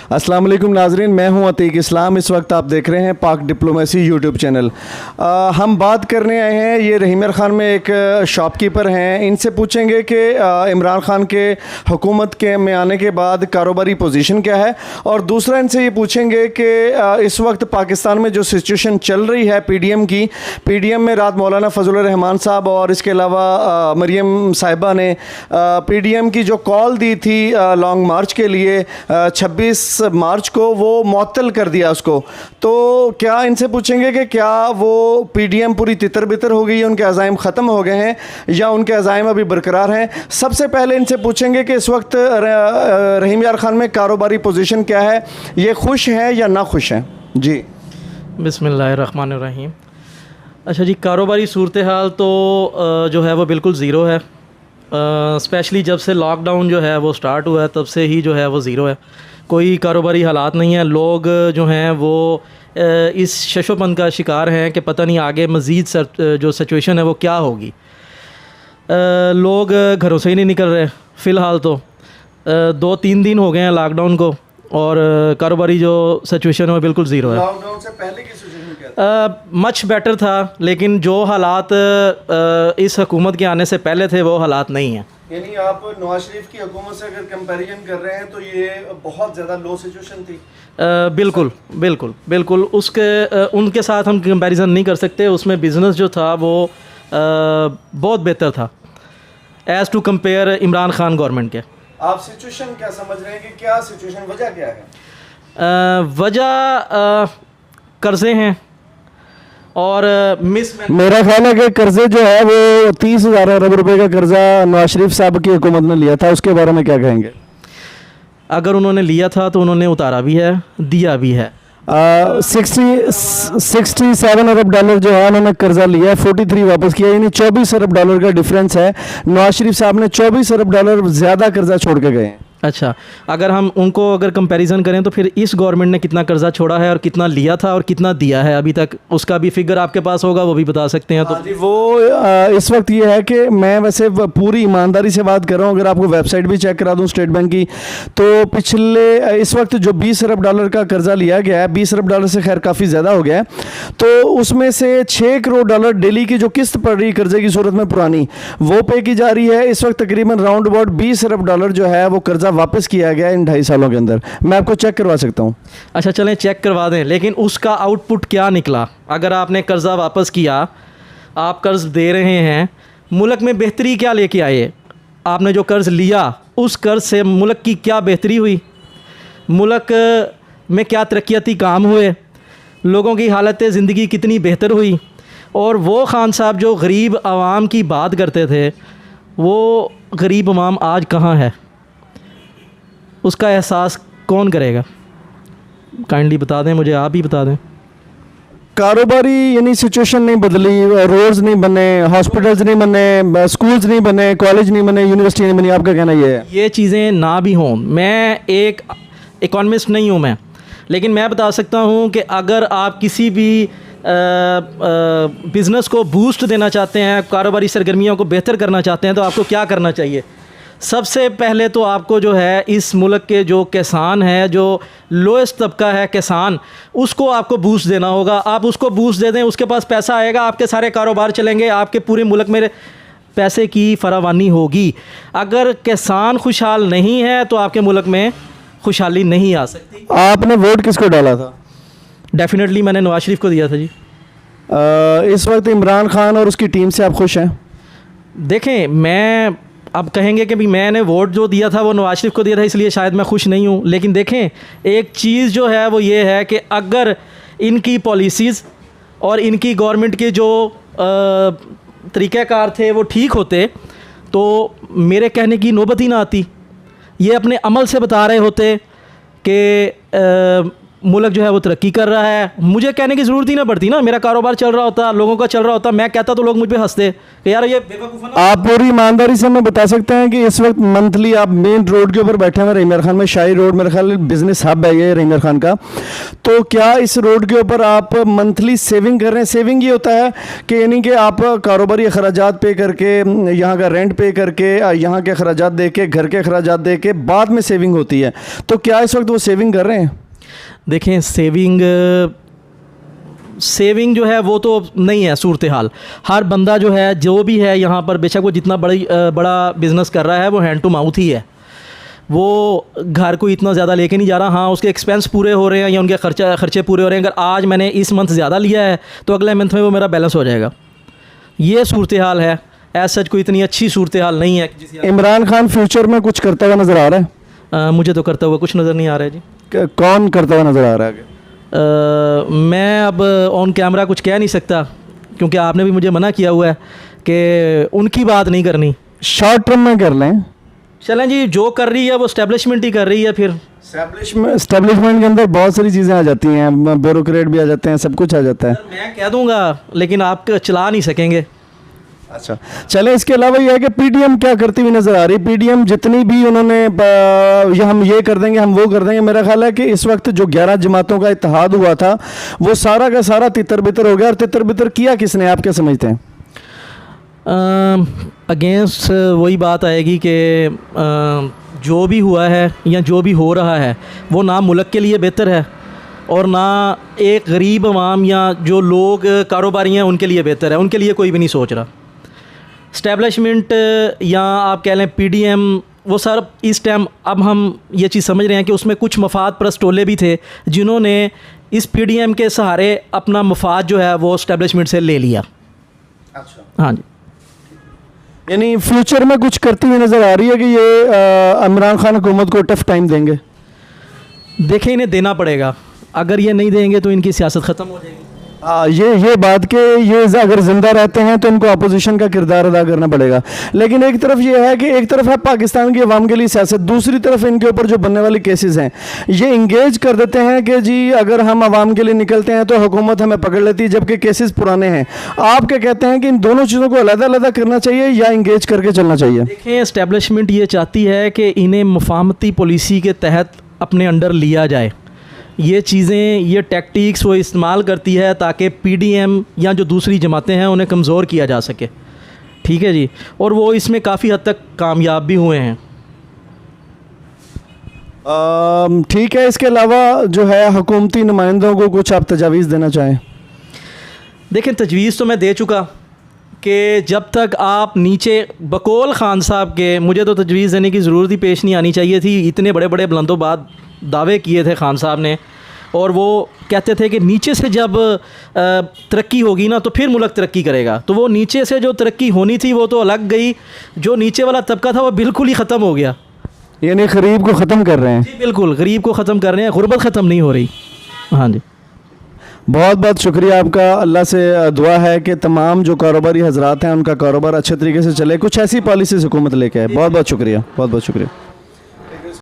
अस्सलाम वालेकुम नाजरीन, मैं हूं अतीक इस्लाम। इस वक्त आप देख रहे हैं पाक डिप्लोमेसी यूट्यूब चैनल। हम बात करने आए हैं, ये रहीम यार ख़ान में एक शॉपकीपर हैं। इनसे पूछेंगे कि इमरान ख़ान के हुकूमत के में आने के बाद कारोबारी पोजीशन क्या है, और दूसरा इनसे ये पूछेंगे कि इस वक्त पाकिस्तान में जो सिचुएशन चल रही है पीडीएम में रात मौलाना फजलुर रहमान साहब और इसके अलावा मरियम साहिबा ने पीडीएम की जो कॉल दी थी लॉन्ग मार्च के लिए 26 मार्च को, वो मुअत्तल कर दिया उसको। तो क्या इनसे पूछेंगे कि क्या वो पीडीएम पूरी तितर बितर हो गई है, उनके अज़ाइम ख़त्म हो गए हैं या उनके अज़ाइम अभी बरकरार हैं। सबसे पहले इनसे पूछेंगे कि इस वक्त रहीम यार ख़ान में कारोबारी पोजीशन क्या है, ये खुश हैं या ना खुश हैं। जी बिस्मिल्लाहिर्रहमानिर्रहीम। अच्छा जी, कारोबारी सूरत हाल तो जो है वो बिल्कुल ज़ीरो है। स्पेशली जब से लॉकडाउन जो है वो स्टार्ट हुआ है तब से ही जो है वो ज़ीरो है। कोई कारोबारी हालात नहीं है। लोग जो हैं वो इस शशोपन का शिकार हैं कि पता नहीं आगे मज़ीद जो सिचुएशन है वो क्या होगी। लोग घरों से ही नहीं निकल रहे फ़िलहाल तो 2-3 दिन हो गए हैं लॉकडाउन को, और कारोबारी जो सिचुएशन है वो बिल्कुल ज़ीरो है। लॉकडाउन से पहले की सिचुएशन क्या था? मच बेटर था, लेकिन जो हालात इस हुकूमत के आने से पहले थे वो हालात नहीं हैं। यानी आप नवाज शरीफ की हुकूमत से अगर कंपैरिजन कर रहे हैं तो ये बहुत ज़्यादा लो सिचुएशन थी। बिल्कुल उनके साथ हम कंपैरिजन नहीं कर सकते। उसमें बिज़नेस जो था वो बहुत बेहतर था as to compare Imran Khan government के। आप सिचुएशन क्या समझ रहे हैं कि क्या सिचुएशन, वजह क्या है? वजह कर्ज़े हैं और मेरा ख्याल है कि कर्जे जो है वो 30,000 अरब रुपए का कर्जा नवाज शरीफ साहब की हुकूमत ने लिया था, उसके बारे में क्या कहेंगे? अगर उन्होंने लिया था तो उन्होंने उतारा भी है, दिया भी है। 67 अरब डॉलर जो है उन्होंने कर्जा लिया, 43 वापस किया, यानी 24 अरब डॉलर का डिफरेंस है। नवाज शरीफ साहब ने 24 अरब डॉलर ज़्यादा कर्जा छोड़ के गए हैं। अच्छा, अगर हम उनको अगर कंपैरिजन करें तो फिर इस गवर्नमेंट ने कितना कर्जा छोड़ा है और कितना लिया था और कितना दिया है अभी तक, उसका भी फिगर आपके पास होगा, वो भी बता सकते हैं। तो जी, वो इस वक्त ये है कि मैं वैसे पूरी ईमानदारी से बात कर रहा हूँ। अगर आपको वेबसाइट भी चेक करा दूँ स्टेट बैंक की, तो पिछले इस वक्त जो 20 अरब डॉलर का कर्जा लिया गया है, 20 अरब डॉलर से खैर काफ़ी ज़्यादा हो गया है, तो उसमें से 6 करोड़ डॉलर डेली की जो किस्त पड़ रही कर्जे की सूरत में पुरानी, वो पे की जा रही है। इस वक्त तकरीबन राउंड अबाउट 20 अरब डॉलर जो है वो कर्जा वापस किया गया इन 2.5 सालों के अंदर। मैं आपको चेक करवा सकता हूँ। अच्छा चलें, चेक करवा दें, लेकिन उसका आउटपुट क्या निकला? अगर आपने कर्जा वापस किया, आप कर्ज दे रहे हैं, मुल्क में बेहतरी क्या लेके आए? आपने जो कर्ज लिया उस कर्ज से मुल्क की क्या बेहतरी हुई? मुल्क में क्या तरक्याती काम हुए? लोगों की हालत ज़िंदगी कितनी बेहतर हुई? और वो खान साहब जो गरीब आवाम की बात करते थे, वो गरीब आवाम आज कहाँ है? उसका एहसास कौन करेगा? काइंडली बता दें मुझे, आप ही बता दें। कारोबारी यानी सिचुएशन नहीं बदली, रोड्स नहीं बने, हॉस्पिटल्स नहीं बने, स्कूल्स नहीं बने, कॉलेज नहीं बने, यूनिवर्सिटी नहीं बनी, आपका कहना ये है? ये चीज़ें ना भी हों, मैं एक इकोनॉमिस्ट नहीं हूँ मैं, लेकिन मैं बता सकता हूँ कि अगर आप किसी भी बिज़नेस को बूस्ट देना चाहते हैं, कारोबारी सरगर्मियों को बेहतर करना चाहते हैं, तो आपको क्या करना चाहिए? सबसे पहले तो आपको जो है इस मुल्क के जो किसान है, जो लोएस्ट तबका है किसान, उसको आपको बूस्ट देना होगा। आप उसको बूस्ट दे दें, उसके पास पैसा आएगा, आपके सारे कारोबार चलेंगे, आपके पूरे मुल्क में पैसे की फरावानी होगी। अगर किसान खुशहाल नहीं है तो आपके मुल्क में खुशहाली नहीं आ सकती। आपने वोट किसको डाला था? डेफिनेटली मैंने नवाज शरीफ को दिया था जी। इस वक्त इमरान खान और उसकी टीम से आप खुश हैं? देखें, मैं अब कहेंगे कि भी मैंने वोट जो दिया था वो नवाज शरीफ को दिया था, इसलिए शायद मैं खुश नहीं हूँ। लेकिन देखें, एक चीज़ जो है वो ये है कि अगर इनकी पॉलिसीज़ और इनकी गवर्नमेंट के जो तरीक़ाकार थे वो ठीक होते तो मेरे कहने की नौबत ही ना आती। ये अपने अमल से बता रहे होते कि मुल्क जो है वो तरक्की कर रहा है। मुझे कहने की ज़रूरत ही ना पड़ती ना, मेरा कारोबार चल रहा होता, लोगों का चल रहा होता, मैं कहता तो लोग मुझ पे हंसते कि यार ये बेवकूफ़ है ना। आप पूरी ईमानदारी से हमें बता सकते हैं कि इस वक्त मंथली आप मेन रोड के ऊपर बैठे हैं रहीम खान में, शाही रोड, मेरे ख्याल बिजनेस हब है ये रहीम खान का, तो क्या इस रोड के ऊपर आप मंथली सेविंग कर रहे हैं? सेविंग ये होता है कि यानी कि आप कारोबारी अखराजात पे करके, यहाँ का रेंट पे करके, यहाँ के अखराजात दे के, घर के अखराजात दे के बाद में सेविंग होती है, तो क्या इस वक्त वो सेविंग कर रहे हैं? देखें, सेविंग जो है वो तो नहीं है सूरत हाल। हर बंदा जो है, जो भी है यहाँ पर, बेशक वो जितना बड़ा बिज़नेस कर रहा है वो हैंड टू माउथ ही है, वो घर को इतना ज़्यादा लेके नहीं जा रहा। हाँ, उसके एक्सपेंस पूरे हो रहे हैं या उनके खर्चे पूरे हो रहे हैं। अगर आज मैंने इस मंथ ज़्यादा लिया है तो अगले मंथ में वो मेरा बैलेंस हो जाएगा। ये सूरत हाल है। ऐसा सच कोई इतनी अच्छी सूरत हाल नहीं है। इमरान खान फ्यूचर में कुछ करता हुआ नज़र आ रहा है? मुझे तो करता हुआ कुछ नज़र नहीं आ रहा है जी। कौन करता हुआ नज़र आ रहा है? मैं अब ऑन कैमरा कुछ कह नहीं सकता, क्योंकि आपने भी मुझे मना किया हुआ है कि उनकी बात नहीं करनी। शॉर्ट टर्म में कर लें। चलें जी, जो कर रही है वो स्टैब्लिशमेंट ही कर रही है। फिर स्टैब्लिशमेंट के अंदर बहुत सारी चीज़ें आ जाती हैं, ब्यूरोक्रेट भी आ जाते हैं, सब कुछ आ जाता है। मैं कह दूंगा लेकिन आप चला नहीं सकेंगे। अच्छा, चले, इसके अलावा ये है कि पीडीएम क्या करती हुई नज़र आ रही है? पीडीएम जितनी भी उन्होंने या हम ये कर देंगे, हम वो कर देंगे, मेरा ख्याल है कि इस वक्त जो 11 जमातों का इत्तेहाद हुआ था वो सारा का सारा तितर बितर हो गया। और तितर बितर किया किसने, आप क्या समझते हैं? अगेंस्ट वही बात आएगी कि जो भी हुआ है या जो भी हो रहा है वो ना मुल्क के लिए बेहतर है और ना एक गरीब अवाम या जो लोग कारोबारी हैं उनके लिए बेहतर है। उनके लिए कोई भी नहीं सोच रहा। स्टैब्लिशमेंट या आप कह लें पीडीएम, वो सर इस टाइम अब हम ये चीज़ समझ रहे हैं कि उसमें कुछ मफाद परस्त टोले भी थे जिन्होंने इस पीडीएम के सहारे अपना मफाद जो है वो स्टैब्लिशमेंट से ले लिया। अच्छा, हाँ जी। यानी फ्यूचर में कुछ करती हुई नज़र आ रही है कि ये इमरान खान हुकूमत को टफ टाइम देंगे? देखें, इन्हें देना पड़ेगा। अगर ये नहीं देंगे तो इनकी सियासत ख़त्म हो जाएगी। ये बात के ये अगर ज़िंदा रहते हैं तो इनको अपोजिशन का किरदार अदा करना पड़ेगा। लेकिन एक तरफ ये है कि एक तरफ है पाकिस्तान की अवाम के लिए सियासत, दूसरी तरफ इनके ऊपर जो बनने वाली केसेस हैं ये इंगेज कर देते हैं कि जी अगर हम अवाम के लिए निकलते हैं तो हुकूमत हमें पकड़ लेती है, जबकि केसेस पुराने हैं। आप क्या कहते हैं कि इन दोनों चीज़ों को अलग-अलग करना चाहिए या इंगेज करके चलना चाहिए? देखें, इस्टेब्लिशमेंट ये चाहती है कि इन्हें मुफाहमती पॉलिसी के तहत अपने अंडर लिया जाए। ये चीज़ें, ये टैक्टिक्स वो इस्तेमाल करती है ताकि पीडीएम या जो दूसरी जमातें हैं उन्हें कमज़ोर किया जा सके। ठीक है जी, और वो इसमें काफ़ी हद तक कामयाब भी हुए हैं। ठीक है, इसके अलावा जो है हुकूमती नुमाइंदों को कुछ आप तजावीज़ देना चाहें? देखें, तजवीज़ तो मैं दे चुका कि जब तक आप नीचे बकौल खान साहब के, मुझे तो तजवीज़ देने की ज़रूरत ही पेश नहीं आनी चाहिए थी। इतने बड़े बड़े बुलंदोबाद दावे किए थे खान साहब ने, और वो कहते थे कि नीचे से जब तरक्की होगी ना तो फिर मुल्क तरक्की करेगा। तो वो नीचे से जो तरक्की होनी थी वो तो अलग गई, जो नीचे वाला तबका था वो बिल्कुल ही ख़त्म हो गया। यानी गरीब को ख़त्म कर रहे हैं? जी बिल्कुल, गरीब को ख़त्म कर रहे हैं, गुर्बत ख़त्म नहीं हो रही। हाँ जी, बहुत बहुत शुक्रिया आपका। अल्लाह से दुआ है कि तमाम जो कारोबारी हजरात हैं उनका कारोबार अच्छे तरीके से चले, कुछ ऐसी पॉलिसीज़ हुकूमत लेके आए। बहुत बहुत शुक्रिया, बहुत बहुत शुक्रिया।